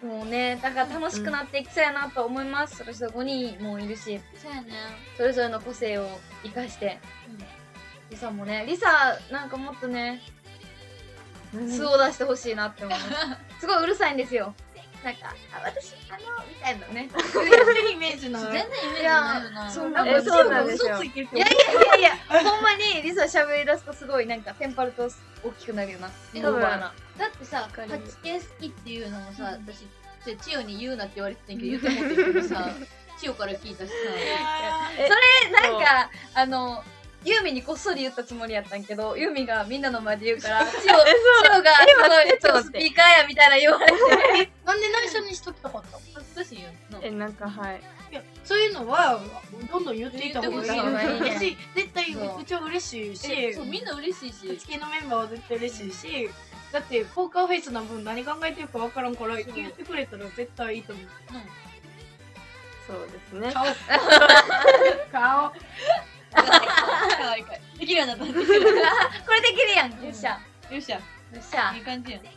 もうね、だから楽しくなっていきそうやなと思います。それぞれ5人もいるし、そうやね。それぞれの個性を生かして、リサもね、リサなんかもっとね、素を出してほしいなって思います。すごいうるさいんですよ。なんか、私、みたいなね。全然イメージない。全然イメージないよな。そうそうなんですよ嘘ついてるけどいや、ほんまにリサ喋り出すとすごいなんかテンパると大きくなるよな。えオーバーな。だってさ、かる勝ち系好きっていうのもさ、私、千代に言うなって言われてたんやけど、言ってもってんけどさ、千代から聞いたしさ。なんか、ユーミにこっそり言ったつもりやったんけど、ユーミがみんなの前で言うから、千代がすごいちょっと待ってスピーカーやみたいな言われて。なんで内緒にしときたかったの？恥ずかしいよな。なんかはい。いや、そういうのはどんどん言っていた方がいいよ言ってほしいし、絶対うちは嬉しいし、そう、みんな嬉しいし。地球のメンバーは絶対嬉しいし、だってポーカーフェイスな分何考えてるか分からんから言ってくれたら絶対いいと思う。そうですね。顔顔かわいいかい。できるようになった。できるようになっこれできるやん。よっしゃ。た。よっしゃ。よっしゃいい。感じやん。で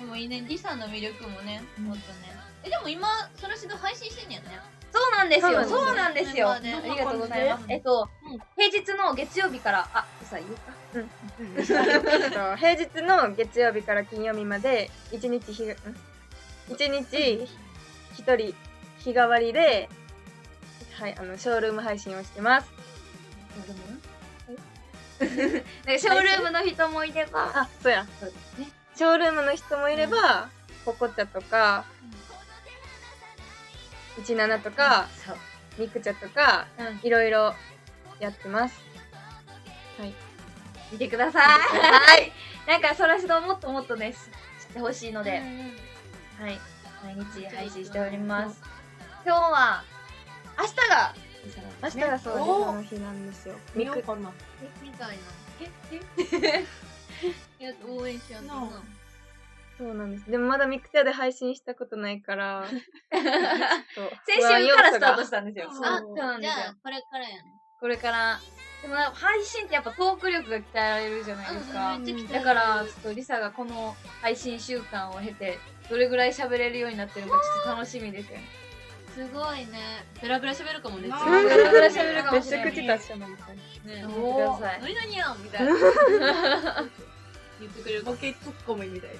もいいね、リサの魅力もね、もっとね。でも今、そらしど配信してんねやね。そうなんですよ。そそううなんですよ。あメンバーでりがとうございます。平日の月曜日から、さ、言うか。平日の月曜日から金曜日まで一日一人日替わりで、はい、ショールーム配信をしてます。なんかショールームの人もいれば、あ、そうや。そうですね。ショールームの人もいれば、ポコチャとか、17とか、そう。ミクチャとか、いろいろやってます。見てください。はい。なんか、そらしどもっともっとね、知ってほしいので、はい。毎日配信しております。今日は、明日が、明日がそうです、その日なんですよ。見ようかな。みたいな。いや、応援しような。そうなんです。でもまだミクチャで配信したことないから、ちょっと先週からスタートしたんですよ。そうあ、そうなんですよじゃあ、これからやね。これから。でも配信ってやっぱトーク力が鍛えられるじゃないですか。めっちゃ鍛えられるだから、ちょっとリサがこの配信習慣を経て、どれぐらい喋れるようになってるのかちょっと楽しみですよね。すごいね。ベラベラ喋るかもね。なベラベラ喋るかめっちゃもしれない。口出しちゃうのみたいな。ね。思ってください。何々やんみたいな。言ってくれるかボケツッコミみたいも。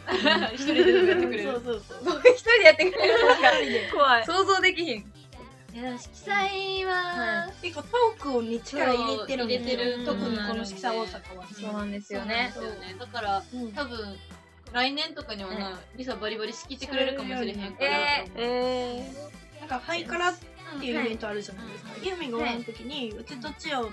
一人でやってくれる。な。そうそう。一人でやってくれるんですか？怖い。想像できひん。いや、色彩は、結構トークに力入れてるんですよ。そう入れてる特にこの色彩大阪は。そうなんですよそうなんでねす。よね。だから、多分、来年とかにはな、リサバリバリ仕切ってくれるかもしれへんから。なんかハイカラっていうイベントあるじゃないですか。ユーミンがおらん時に、うちと千代と、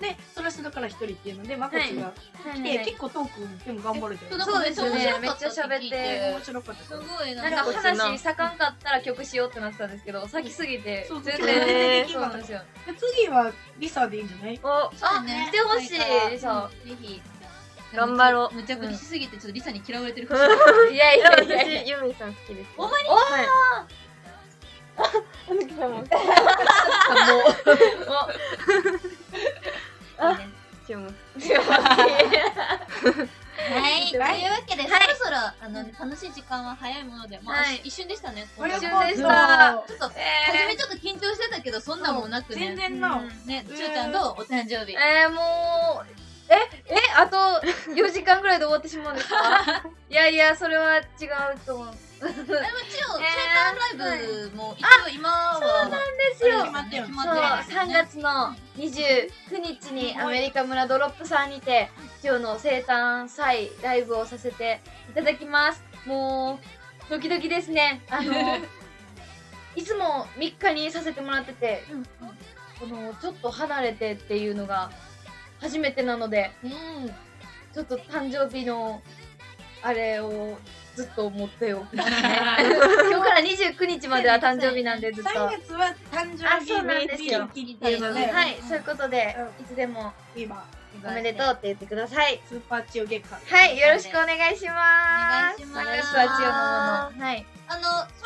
で、そらすだから一人っていうので、マコチが来て、結構トークでも頑張るじゃないですか。そうですよね。めっちゃ喋って。面白かった。すごい、なんか話盛んかったら曲しようってなってたんですけど、先すぎてそう全全然然できなかったそうなんですよ。で次はリサでいいんじゃない？お、そうね。来てほしいリサ。ぜひ。頑張ろうむちゃくちゃしすぎて、ちょっとリサに嫌われてるかもしれない。いやいいや、やいやいや。私、ユーミンさん好きです。ほんまにはい。あの子さんも。注目。はい。というわけで、そろそろ、楽しい時間は早いもので、まあ、一瞬でしたね。ありがとう一瞬でした。ちょっと、初めちょっと緊張してたけど、そんなんもなくね。全然な。ね、ちょうちゃんどうお誕生日。もう、あと4時間ぐらいで終わってしまうんですか？いやいや、それは違うと思う。でも、生誕ライブも、一応今は、そうなんですよ。決まってる決まそう、ってる。 3月の29日にアメリカ村ドロップさんにて、今日の生誕祭ライブをさせていただきます。もう、ドキドキですね。いつも3日にさせてもらってて、ちょっと離れてっていうのが初めてなので、ちょっと誕生日のあれをずっと思っておきますね。今日から29日までは誕生日なんでずっと。 3月は誕生日そうなんですよ日っていうので、はい、そういうことで、いつでも今おめでとうって言ってください。スーパーチオ月間。はい、よろしくお願いします。お願いします3月は千代のもの。はい。そ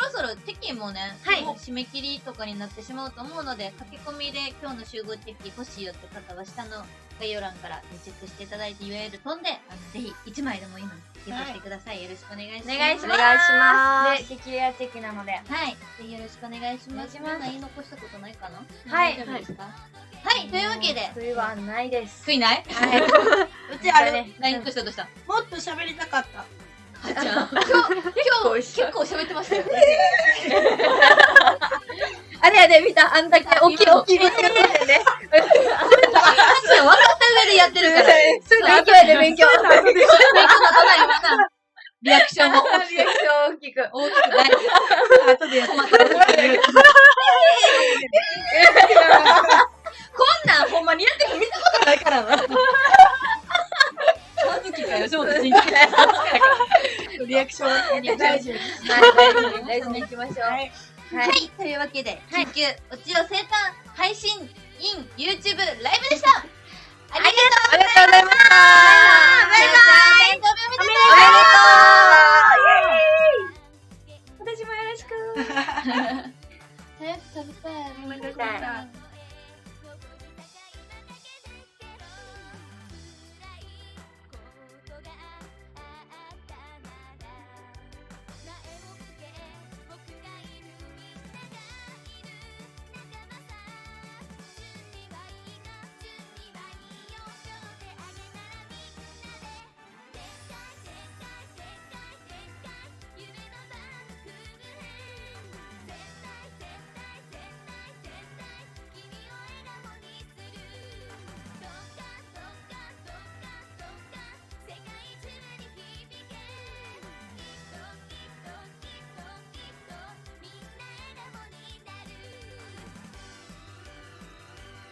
ろそろテキもね、はいもう締め切りとかになってしまうと思うので、書き込みで今日の集合テキ欲しいよって方は下の概要欄からチェックしていただいて URL 飛んで、ぜひ1枚でもいいのでゲットしてください。よろしくお願いします。お願いします。お願いしますで、激レアチェキなので。はい。ぜひよろしくお願いします。お願いします皆さん言い残したことないかな？はい大丈夫ですか？はい、というわけで。冬はないです。悔いない？はい。うちあれ、ね。何どうしたどうした？もっと喋りたかった。はっちゃん。今日結構喋ってましたよ。あれやで、見たあんだけ大きい大きい見てるね。はっちゃん分かった上でやってるから。それ勉強やで、勉強。勉強ならないわな。リアクションも大きく。リアクション大きく。大きくない。後でやって。こんなんほんまにやってる見たことないからな。はずきかよ、翔太人気。リアクション大事です。大事に行きましょう。はい。はい、というわけで、緊急おちよ生誕配信 in YouTube ライブでした。ありがとうございました。バイバイ。誕生日おめでとう。私もよろしく。早く食べたい。食べたい。